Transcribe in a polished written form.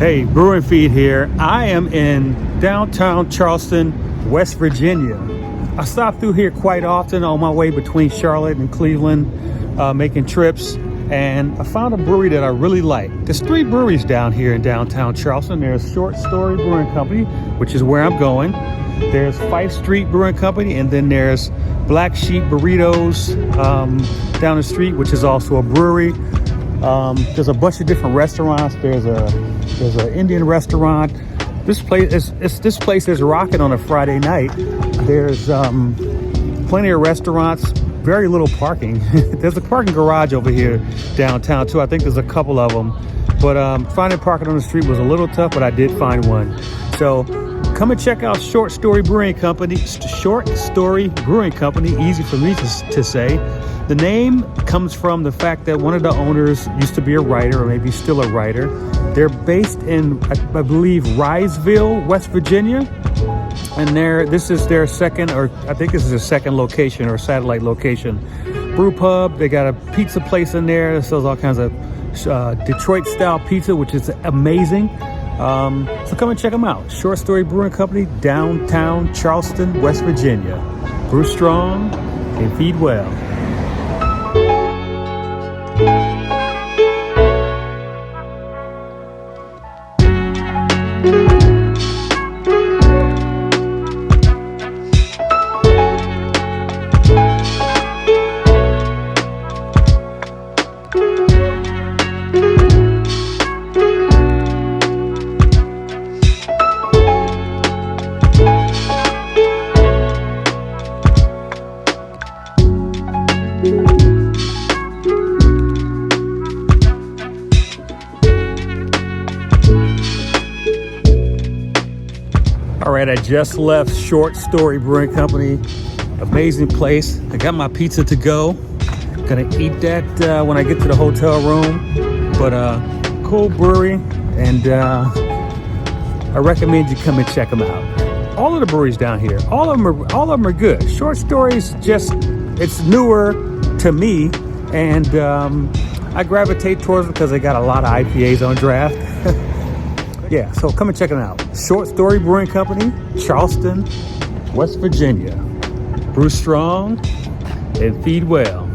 Hey, Brew and Feed here. I am in downtown Charleston, West Virginia. I stop through here quite often on my way between Charlotte and Cleveland, making trips, and I found a brewery that I really like. There's 3 breweries down here in downtown Charleston. There's Story Brewing Company, which is where I'm going. There's Fife Street Brewing Company, and then there's Black Sheep Burritos down the street, which is also a brewery. There's a bunch of different restaurants. There's an Indian restaurant. This place is rocking on a Friday night. There's plenty of restaurants, very little parking. There's a parking garage over here downtown too. I think there's a couple of them, but finding parking on the street was a little tough, but I did find one. So come and check out Short Story Brewing Company. Short Story Brewing Company, easy for me to say. The name comes from the fact that one of the owners used to be a writer, or maybe still a writer. They're based in, I believe, Rivesville, West Virginia. And this is their second, or I think this is their second location or satellite location. Brew pub, they got a pizza place in there that sells all kinds of Detroit style pizza, which is amazing. So come and check them out. Short Story Brewing Company, downtown Charleston, West Virginia. Brew strong and feed well. All right, I just left Short Story Brewing Company. Amazing place. I got my pizza to go. Gonna eat that when I get to the hotel room. But cool brewery, and I recommend you come and check them out. All of the breweries down here, all of them are good. Short Story's it's newer to me, and I gravitate towards them because they got a lot of IPAs on draft. Yeah, so come and check them out. Short Story Brewing Company, Charleston, West Virginia. Brew strong and feed well.